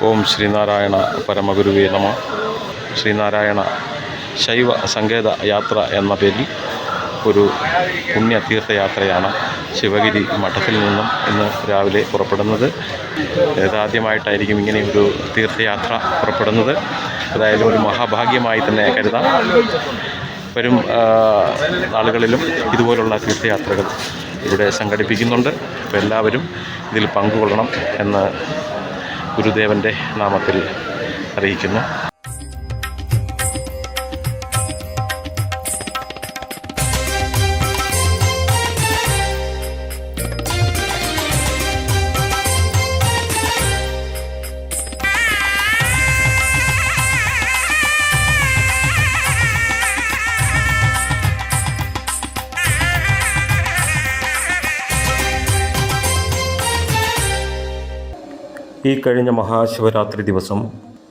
ഓം ശ്രീനാരായണ പരമഗുരുവേ നമ. ശ്രീനാരായണ ശൈവ സങ്കേത യാത്ര എന്ന പേരിൽ ഒരു പുണ്യ തീർത്ഥയാത്രയാണ് ശിവഗിരി മഠത്തിൽ നിന്നും ഇന്ന് രാവിലെ പുറപ്പെടുന്നത്. ഇതാദ്യമായിട്ടായിരിക്കും ഇങ്ങനെ ഒരു തീർത്ഥയാത്ര പുറപ്പെടുന്നത്. അതായത് ഒരു മഹാഭാഗ്യമായി തന്നെ കരുതാം. വരും നാളുകളിലും ഇതുപോലുള്ള തീർത്ഥയാത്രകൾ ഇവിടെ സംഘടിപ്പിക്കുന്നുണ്ട്. അപ്പോൾ എല്ലാവരും ഇതിൽ പങ്കുകൊള്ളണം എന്ന് ഗുരുദേവൻ്റെ നാമത്തിൽ അറിയിക്കുന്നു. ഈ കഴിഞ്ഞ മഹാശിവരാത്രി ദിവസം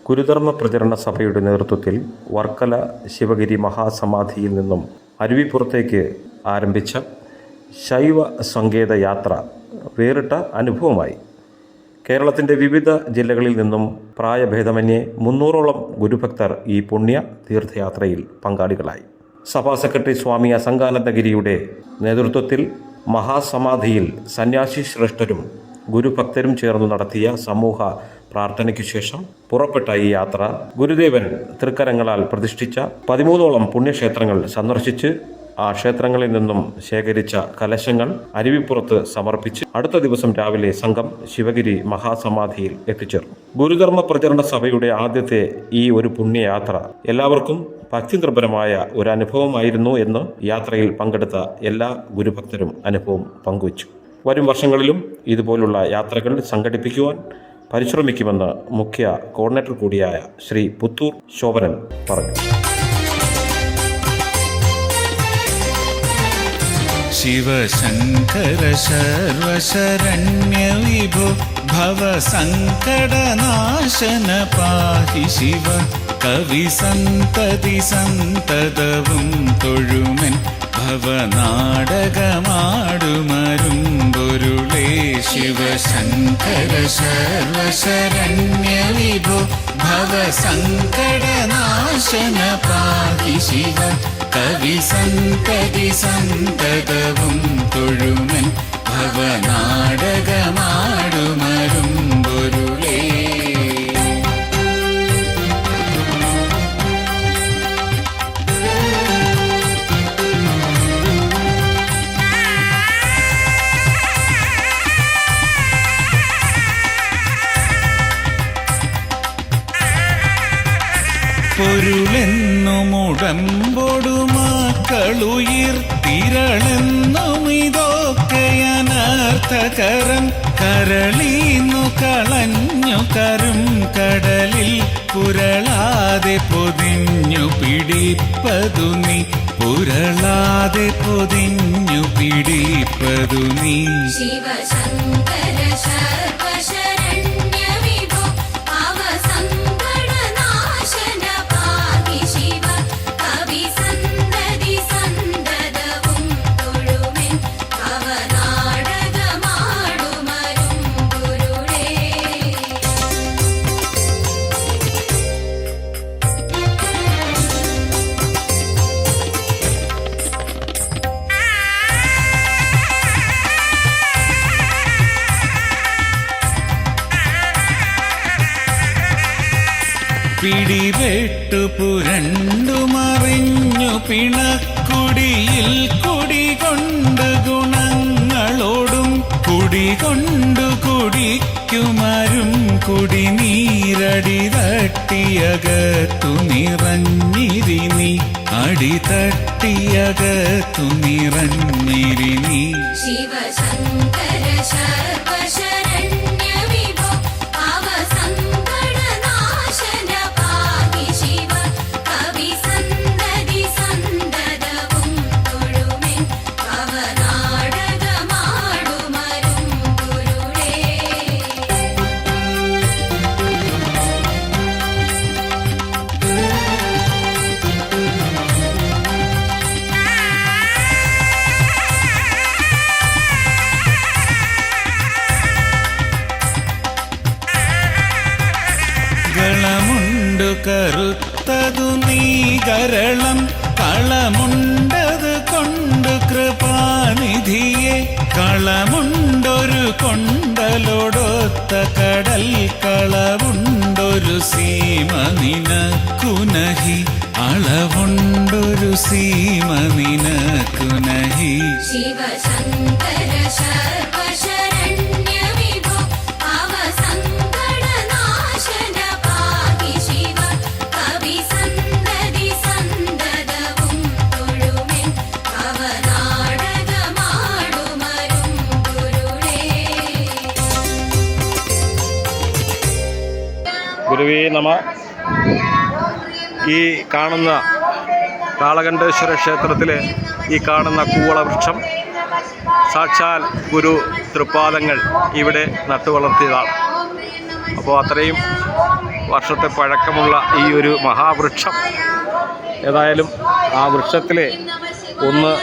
ഗുരുധർമ്മ പ്രചരണ സഭയുടെ നേതൃത്വത്തിൽ വർക്കല ശിവഗിരി മഹാസമാധിയിൽ നിന്നും അരുവിപ്പുറത്തേക്ക് ആരംഭിച്ച ശൈവ സങ്കേത യാത്ര വേറിട്ട അനുഭവമായി. കേരളത്തിൻ്റെ വിവിധ ജില്ലകളിൽ നിന്നും പ്രായഭേദമന്യേ 300ഓളം ഗുരുഭക്തർ ഈ പുണ്യ തീർത്ഥയാത്രയിൽ പങ്കാളികളായി. സഭാ സെക്രട്ടറി സ്വാമി അസംഗാനന്ദഗിരിയുടെ നേതൃത്വത്തിൽ മഹാസമാധിയിൽ സന്യാസി ശ്രേഷ്ഠരും ഗുരുഭക്തരും ചേർന്ന് നടത്തിയ സമൂഹ പ്രാർത്ഥനയ്ക്കു ശേഷം പുറപ്പെട്ട ഈ യാത്ര ഗുരുദേവൻ തൃക്കരങ്ങളാൽ പ്രതിഷ്ഠിച്ച 13ഓളം പുണ്യക്ഷേത്രങ്ങൾ സന്ദർശിച്ച് ആ ക്ഷേത്രങ്ങളിൽ നിന്നും ശേഖരിച്ച കലശങ്ങൾ അരുവിപ്പുറത്ത് സമർപ്പിച്ച് അടുത്ത ദിവസം രാവിലെ സംഘം ശിവഗിരി മഹാസമാധിയിൽ എത്തിച്ചേർന്നു. ഗുരുധർമ്മ പ്രചരണ സഭയുടെ ആദ്യത്തെ ഈ ഒരു പുണ്യയാത്ര എല്ലാവർക്കും ഭക്തിനിർഭരമായ ഒരു അനുഭവമായിരുന്നു എന്ന് യാത്രയിൽ പങ്കെടുത്ത എല്ലാ ഗുരുഭക്തരും അനുഭവം പങ്കുവച്ചു. വരും വർഷങ്ങളിലും ഇതുപോലുള്ള യാത്രകൾ സംഘടിപ്പിക്കുവാൻ പരിശ്രമിക്കുമെന്ന് മുഖ്യ കോർഡിനേറ്റർ കൂടിയായ ശ്രീ പുത്തൂർ ശോഭനൻ പറഞ്ഞു. ശിവശങ്കര സർവശരണ്യ വിഭോ ഭവസങ്കടനാശന പാഹി ശിവ കവി സന്തതി സന്തതവും തൊഴുമൻ ഭവനാടകമാടുമരുമ്പൊരുളേ. ശിവശങ്കര സർവശരണ്യ വിഭോ ഭവസങ്കടനാശന പാഹി ശിവ കവി സന്തതി സന്തതവും തൊഴുമൻ ഭവനാടകമാടുമരുമ്പൊരുളേ. പൊരുളെന്നുമുടമ്പോടുമാക്കളുയിർത്തിരളെന്നുമിതൊക്കെയനർത്ഥകരം കരളീന്നു കളഞ്ഞു കരും കടലിൽ പുരളാതെ പൊതിഞ്ഞു പിടിപ്പതു നീ പുരളാതെ പൊതിഞ്ഞു പിടിപ്പതു നീ. ശിവശങ്കര സർവശരണ്യ വിഭോ ഭവസങ്കടനാശന പാഹി ശിവ കവി സന്തതി സന്തതവും തൊഴുമൻ ഭവനാടകമാടുമരുമ്പൊരുളേ. പിടിവെട്ടു പുരണ്ടു മറിഞ്ഞു പിണക്കുടിയിൽ കുടികൊണ്ട് ഗുണങ്ങളോടും കുടികൊണ്ടു കുടിക്കുമരും കുടിനീരടി തട്ടിയകത്തു നിറഞ്ഞിരി നീ അടി തട്ടിയകത്തു നിറഞ്ഞിരി നീ. ശിവശങ്കര സർവശരണ്യ വിഭോ ഭവസങ്കടനാശന പാഹി ശിവ കവി സന്തതി സന്തതവും തൊഴുമൻ ഭവനാടകമാടുമരുമ്പൊരുളേ. കറുത്തതു നീ കരളം കളമുണ്ടത് കൊണ്ട് കൃപാനിധിയെ കളമുണ്ടൊരു കൊണ്ടലോടൊത്ത കടൽ കളവുണ്ടൊരു സീമ നിനക്കുനഹി അളവുണ്ടൊരു സീമ നിനക്കുനഹി ശിവശങ്കര ശർവശരണ്യ വിഭോ ഭവസങ്കടനാശന പാഹി ശിവ കവി സന്തതി സന്തതവും തൊഴുമെൻ ഭവനാടകമാടുമരും ഗുരുടേ. ഗുരുവേ നമ. ഈ കാണുന്ന കാളകണ്ഠേശ്വര ക്ഷേത്രത്തിലെ ഈ കാണുന്ന കൂവളവൃക്ഷം സാക്ഷാൽ ഗുരു തൃപ്പാദങ്ങൾ ഇവിടെ നട്ടുവളർത്തിയതാണ്. അപ്പോൾ അത്രയും വർഷത്തെ പഴക്കമുള്ള ഈ ഒരു മഹാവൃക്ഷം, ഏതായാലും ആ വൃക്ഷത്തിലെ ഒന്ന്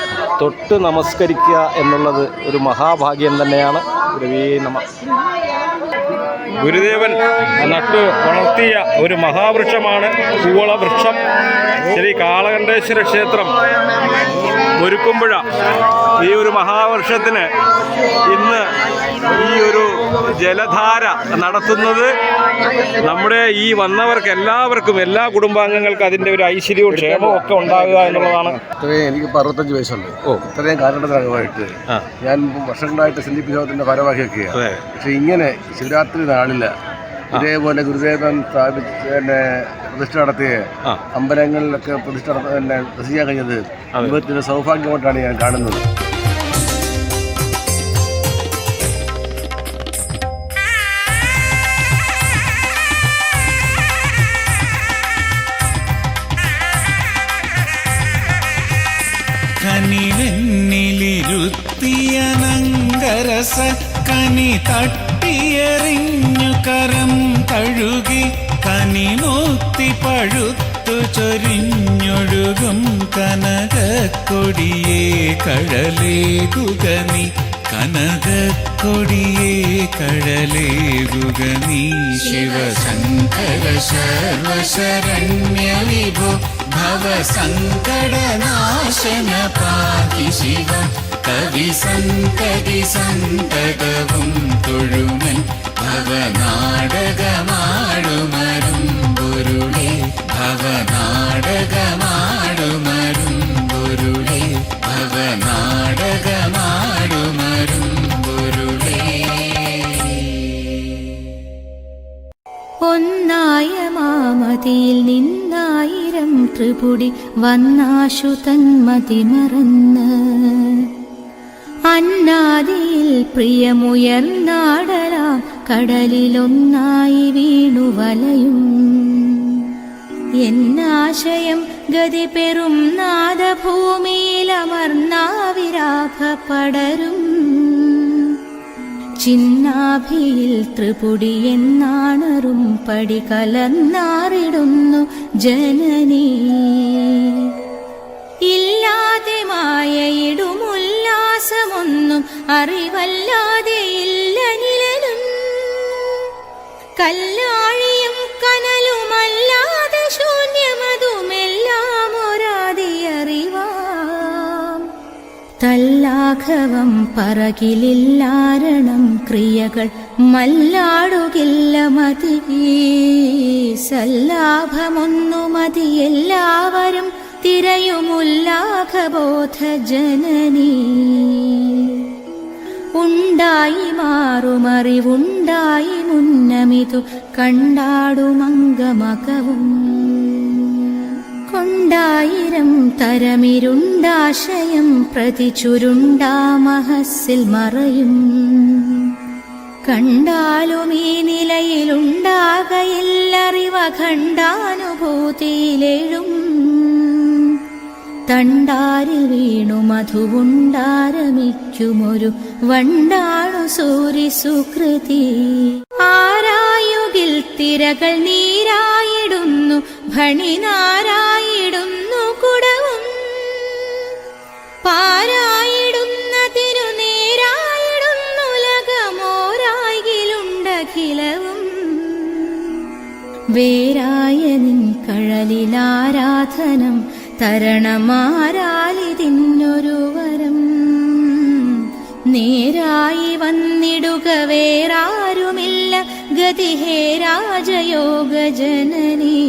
തൊട്ട് നമസ്കരിക്കുക എന്നുള്ളത് ഒരു മഹാഭാഗ്യം തന്നെയാണ്. ഗുരുവേ നമ. ഗുരുദേവൻ നട്ടു വളർത്തിയ ഒരു മഹാവൃക്ഷമാണ് കൂവളവൃക്ഷം. ശ്രീ കാളകണ്ഠേശ്വര ക്ഷേത്രം ഒരുക്കുമ്പുഴ ഈ ഒരു മഹാവൃക്ഷത്തിന് ഇന്ന് ഈ ഒരു ജലധാര നടത്തുന്നത് നമ്മുടെ ഈ വന്നവർക്ക് എല്ലാവർക്കും, എല്ലാ കുടുംബാംഗങ്ങൾക്കും അതിൻ്റെ ഒരു ഐശ്വര്യവും ക്ഷേമവും ഒക്കെ ഉണ്ടാകുക എന്നുള്ളതാണ്. എനിക്ക് 65 വയസ്സുണ്ട്. ഇത്രയും കാലഘട്ടത്തിനകമായിട്ട് ഞാൻ വർഷങ്ങളായിട്ട് സിന്ധിപ്പിച്ചതിൻ്റെ ഭാരവാഹിയൊക്കെയാണ്. പക്ഷെ ഇങ്ങനെ ശിവരാത്രി നാളില് ഇതേപോലെ ഗുരുദേവൻ സ്ഥാപിച്ച് പ്രതിഷ്ഠ നടത്തിയ അമ്പലങ്ങളിലൊക്കെ പ്രതിഷ്ഠ ദർശിക്കാൻ കഴിഞ്ഞത് ജീവിതത്തിൻ്റെ സൗഭാഗ്യമായിട്ടാണ് ഞാൻ കാണുന്നത്. കനിവെന്നിലിരുത്തിയ നങ്കരസ കനി തട്ടിയെറിഞ്ഞു കരം കഴുകി കനിനൂത്തി പഴുത്തു ചൊരിഞ്ഞൊഴുകും കനകക്കൊടിയേ കഴലേകുകനി കനകക്കൊടിയേ കഴലേകുകനി ശിവശങ്കര സർവശരണ്യ വിഭോ ഭവസങ്കടനാശന പാഹി ശിവ കവി സന്തതി സന്തതവും തൊഴുമൻ ഭവനാടകമാടുമരും ഗുരുളേ ഭവനാടകമാടുമരും ഗുരുളേ ഭവനാടകമാടുമരും ഗുരുളേ. ഒന്നായ മാമതിയിൽ നിന്നായിരം ത്രിപുടി വന്നാശു തന്മതി മറന്ന് അന്നാദിയിൽ പ്രിയമുയർന്നാടലാം കടലിലൊന്നായി വീണു വലയും എന്നാശയം ഗതി പെറും നാദഭൂമിയിലമർന്നാവിരാഭ പടരും ചിന്നാഭിയിൽ ത്രിപുടി എന്നാണറും പടി കലർന്നാറിടുന്നു ജനനീ ഇല്ലാതെ മായയിടുമുല്ലാസമൊന്നും അറിവല്ലാതെ ഇല്ല നിലനും കല്ലാഴിയും കനലുമല്ലാതെ ശൂന്യമതുമെല്ലാം ഒരാതിയറിവാം തല്ലാഘവം പറകിലില്ലാരണം ക്രിയകൾ മല്ലാടുകില്ല മതി സല്ലാഭമൊന്നു മതി എല്ലാവരും തിരയുമുല്ലാഘബോധ ജനനീ ഉണ്ടായി മാറുമറിവുണ്ടായി മുന്നമിതു കണ്ടാടുമംഗമകവും കൊണ്ടായിരം തരമിരുണ്ടാശയം പ്രതി ചുരുണ്ടാമഹസ്സിൽ മറയും കണ്ടാലും ഈ നിലയിലുണ്ടാകയില്ലറിവ ഖണ്ഡാനുഭൂതിയിലെഴും തണ്ടാരിൽ വീണു മധുവുണ്ടാരമിക്കുമൊരു വണ്ടാണു സൂരി സുകൃതി ആരായുകിൽ തിരകൾ നീരായിടുന്നു ഭണിനാരായിടുന്നു കുടവും പാരായിടുന്നതിനു നേരായിടുന്നുലകമോരായിലുണ്ടഖിലവും വേരായ നിൻ കഴലിലാരാധനം തരണമാരാലിതിന്നൊരു വരം. നേരായി വന്നിടുക വേറാരുമില്ല ഗതി ഹേ രാജയോഗ ജനനീ.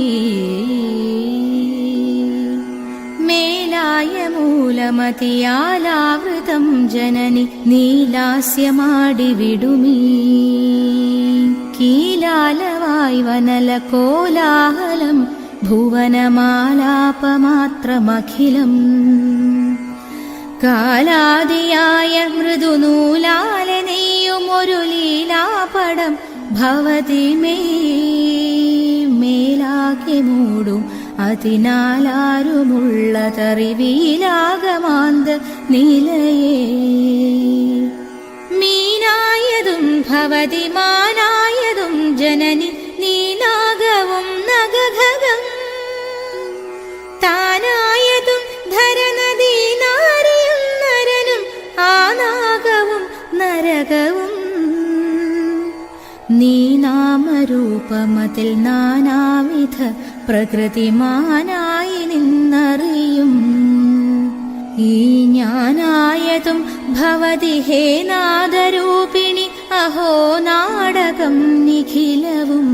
മേലായ മൂലമതിയാലാവൃതം ജനനി നീലാസ്യമാടി വിടുമീ. കീലാലവായ് വനല കോലാഹലം ഭുവനമാലാപമാത്രമഖിലം. കാലാദിയായ മൃദുനൂലാല നെയ്യുമൊരു ലീലാപടം ഭവതി മേലാകെ മൂടും അതിനാലാരുമുള്ളതറിവീലാകമാന്ത നിലയേ. മീനായതും ഭവതി മാനായതും ജനനി നീനാഗവും നഗഘകം. താനായതും ധരനദീനാരിയും നരനും ആനാഗവും നരകവും. നീ നാമരൂപമതിൽ നാനാവിധ പ്രകൃതിമാനായി നിന്നറിയും. ഈ ഞാനായതും ഭവതി ഹേ നാദരൂപിണി അഹോ നാടകം നിഖിലവും.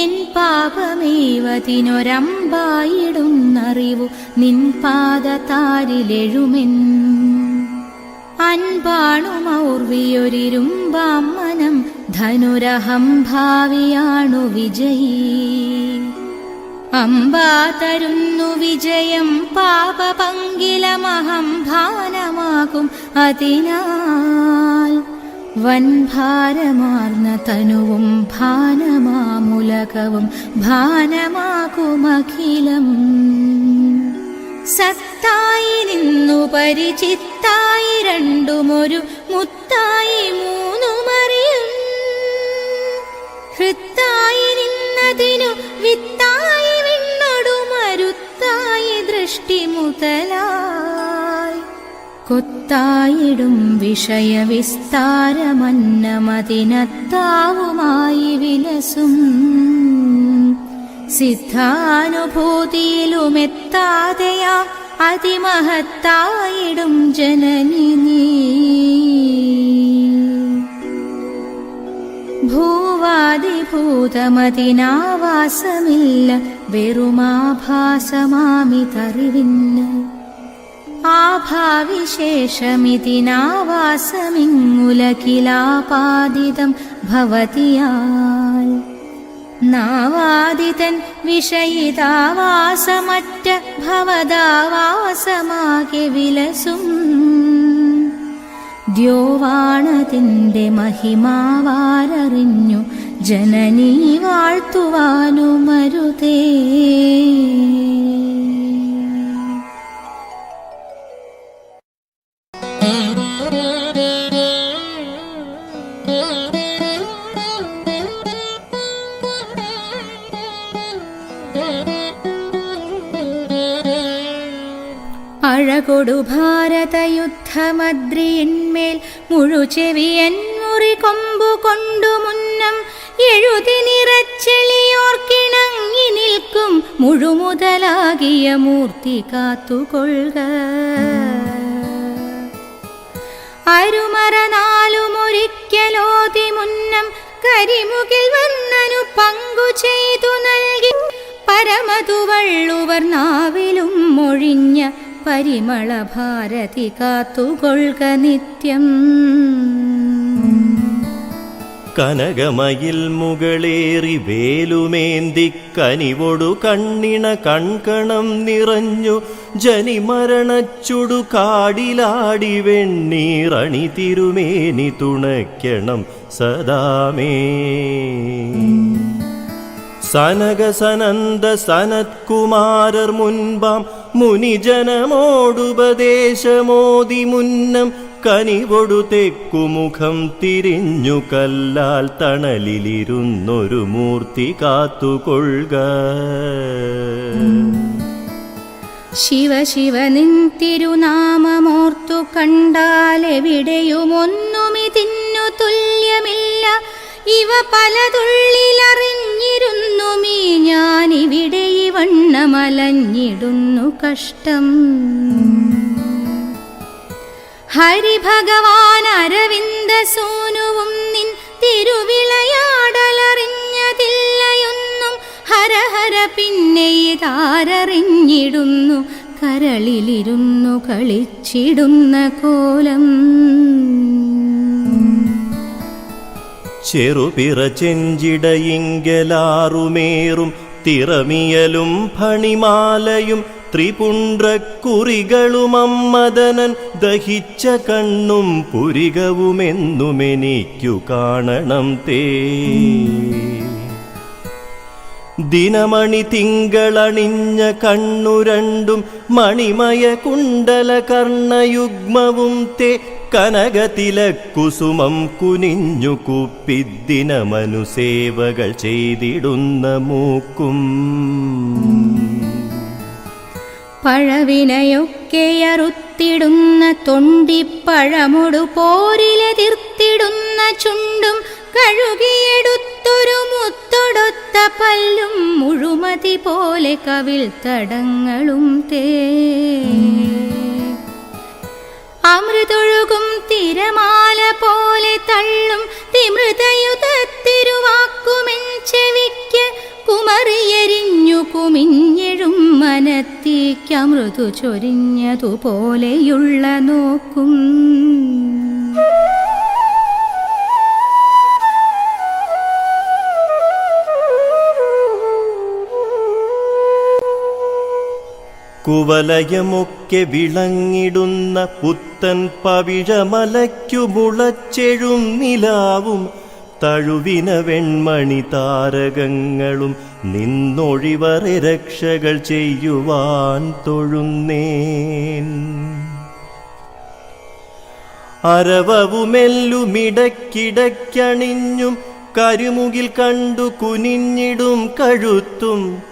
എൻ പാപമേവതിനൊരമ്പായിടുന്നറിവു നിൻ പാദതാരിലെഴുമെൻ. അൻപാണുമൗർവിയൊരിരുമ്പാം മനം ധനുരഹം ഭാവിയാണു വിജയീ. അമ്പാ തരുന്നു വിജയം പാപപങ്കിലമഹം ഭാനമാകും അതിനാൽ. വൻഭാരമാർന്ന തനുവും ഭാനമാമുലകവും ഭാനമാകുമഖിലം. സത്തായി നിന്നു പരിചിത്തായി രണ്ടുമൊരു മുത്തായി മൂന്നുമറിയും. ഹൃത്തായി നിന്നതിനു വിത്തായി വിണ്ണൊടുമരുത്തായി ദൃഷ്ടി മുതലായി. കൊത്തായിടും വിഷയവിസ്താരമന്നമതിനത്താവുമായി വിലസും. സിദ്ധാനുഭൂതിയിലുമെത്താതെയാ അതിമഹത്തായിടും ജനനി നീ. ഭൂവാദിഭൂതമതിനാവാസമില്ല വെറുമാഭാസമാമിതറിവിന്ന്. ആഭാവിശേഷമിതിനാവാസമിങ്ങുലകിലാപാദിതം ഭവതിയാൽ. നാവാദിതൻ വിഷയിതാവാസമറ്റ ഭവദാവാസമാകെ വിലസും. ദ്യോവാണതിൻ്റെ മഹിമാവാരറിഞ്ഞു ജനനീ വാഴ്ത്തുവാനുമരുതേ. അഴകൊടു ഭാരതയുദ്ധമദ്രിയിന്മേൽ മുഴുചെവിയൻ മുറി കൊമ്പു കൊണ്ടു മുന്നം എഴുതി നിറച്ചെളിയോർക്കിണങ്ങി നിൽക്കും മുഴുമുതലാകിയ മൂർത്തി കാത്തുകൊള്ളുക. അരുമറ നാലുമൊരിക്കലോതി മുന്നം കരിമുകിൽ വന്നനു പങ്കു ചെയ്തു നൽകി. പരമതുവള്ളുവർ നാവിലും മൊഴിഞ്ഞ പരിമള ഭാരതി കാത്തുകൊള്ളുക നിത്യം. കനകമയിൽ മുകളേറി വേലുമേന്തി കനിവൊടു കണ്ണിണ കൺകണം നിറഞ്ഞു ജനിമരണച്ചുടു കാടിലാടി വെണ്ണീറണി തിരുമേനി തുണയ്ക്കണം സദാമേ. സനക സനത്കുമാരർ മുൻപാം മുനിജനമോടുപദേശമോതി മുന്നം കനിവൊടു തെക്കുമുഖം തിരിഞ്ഞു കല്ലാൽ തണലിലിരുന്നൊരു മൂർത്തി കാത്തുകൊള്ളുക. ശിവ ശിവ നിൻ തിരുനാമമോർത്തു കണ്ടാലെവിടെയുമൊന്നുമിതിന്നു തുല്യമില്ല. ഇവ പലതുള്ളിലറിഞ്ഞിരുന്നു മീ ഞാനിവിടെ ഈ വണ്ണമലഞ്ഞിടുന്നു കഷ്ടം. ഹരിഭഗവാൻ അരവിന്ദ സൂനുവും നിൻ തിരുവിളയാടലറിഞ്ഞതില്ലയൊന്നും. ഹരഹര പിന്നെ ഇതാരറിഞ്ഞിടുന്നു കരളിലിരുന്നു കളിച്ചിടുന്ന കോലം. ചെറുപിറ ചെഞ്ചിടയിങ്കലാറുമേറും തിറമിയലും ഫണിമാലയും ത്രിപുണ്ട്രക്കുറികളും അമ്മദനൻ ദഹിച്ച കണ്ണും പുരികവുമെന്നുമെനിക്കു കാണണം തേ. ദിനമണി തിങ്കളണിഞ്ഞ കണ്ണു രണ്ടും മണിമയ കുണ്ടല കർണയുഗ്മവും തേ. കനകതിലക്കുസുമം കുനിഞ്ഞു കൂപ്പിദ്ദിനമനുസേവകൾ ചെയ്തിടുന്ന മൂക്കും. പഴവിനയൊക്കെയറുത്തിടുന്ന തൊണ്ടിപ്പഴമൊടു പോരിലെതിർത്തിടുന്ന ചുണ്ടും കഴുകിയെടുത്തൊരു മുത്തൊടൊത്ത പല്ലും മുഴുമതി പോലെ കവിൾ തടങ്ങളും തേ. അമൃതൊഴുകും തിരമാല പോലെ തള്ളും തിമൃതയുതത്തിരുവാക്കുമെൻ ചെവിക്ക്. കുമറിയെരിഞ്ഞു കുമിഞ്ഞെഴും മനത്തേക്കമൃതു ചൊരിഞ്ഞതുപോലെയുള്ള നോക്കും. കുവലയമൊക്കെ വിളങ്ങിടുന്ന പുത്തൻ പവിഴമലയ്ക്കു മുളച്ചെഴും നിലാവും തഴുവിന വെൺമണി താരകങ്ങളും നിന്നൊഴിവറെ രക്ഷകൾ ചെയ്യുവാൻ തൊഴുന്നേൻ. അരവവുമെല്ലുമിടക്കിടയ്ക്കണിഞ്ഞും കരുമുകിൽ കണ്ടു കുനിഞ്ഞിടും കഴുത്തും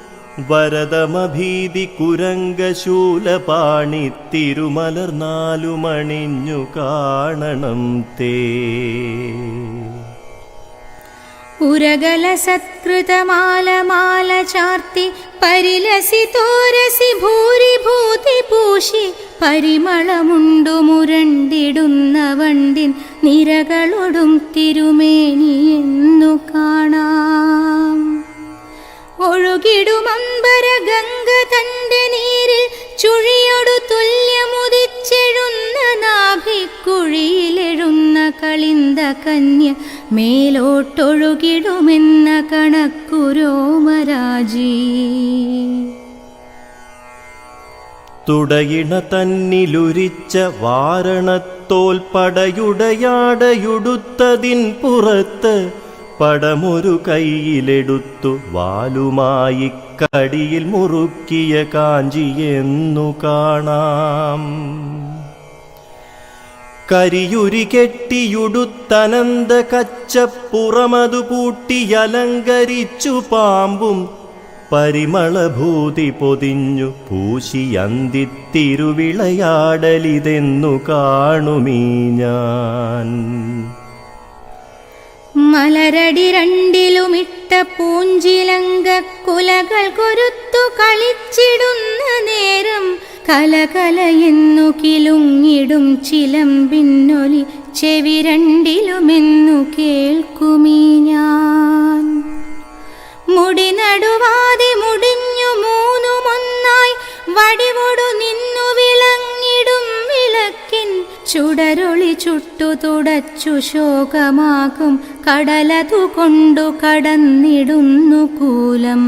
വരദമഭീതി കുരംഗശൂലപാണി തിരുമലർനാലുമണിഞ്ഞു കാണണം തേ. ഉരകല സത്കൃതമാല മാല ചാർത്തി പരിലസിതോരസി ഭൂരിഭൂതി പൂശി പരിമളമുണ്ടു മുരണ്ടിടുന്ന വണ്ടിൻ നിരകളൊടും തിരുമേനി എന്നു കാണാം. ഒഴുകിടുമമ്പര ഗംഗ തന്റെ നീരിൽ ചുഴിയൊടു തുല്യമുദിച്ചെഴുന്ന നാഭിക്കുഴിയിലെഴുന്ന കളിന്ത കന്യ മേലോട്ടൊഴുകിടുമെന്ന കണക്കുരോമരാജി. തുടയിണ തന്നിലുരിച്ച വാരണത്തോൽപ്പടയുടയാടയുടുത്തതിൻ പുറത്ത് പടമൊരു കൈയിലെടുത്തു വാലുമായി കടിയിൽ മുറുക്കിയ കാഞ്ചിയെന്നു കാണാം. കരിയുരി കെട്ടിയുടുത്തനന്ത കച്ചപ്പുറമതു പൂട്ടിയലങ്കരിച്ചു പാമ്പും പരിമളഭൂതി പൊതിഞ്ഞു പൂശിയന്തിത്തിരുവിളയാടലിതെന്നു കാണുമീ ഞാൻ. മലരടി രണ്ടിലുമിട്ട പൂഞ്ചിലങ്ക കുലകൾ കൊരുത്തു കളിച്ചിടുന്ന നേരം കലകലയെന്നു കിലുങ്ങിടും ചിലമ്പിന്നൊലി ചെവി രണ്ടിലുമെന്നു കേൾക്കുമീ ഞാൻ. മുടി നടുവാതെ മുടിഞ്ഞു മൂന്നുമൊന്നായി വടിവൊടു നിന്നു വിളങ്ങിടും വിളക്കിൻ ചുടരൊളി ചുട്ടു തുടച്ചു ശോകമാകും കടലതു കൊണ്ടു കടന്നിടുന്നു കൂലം.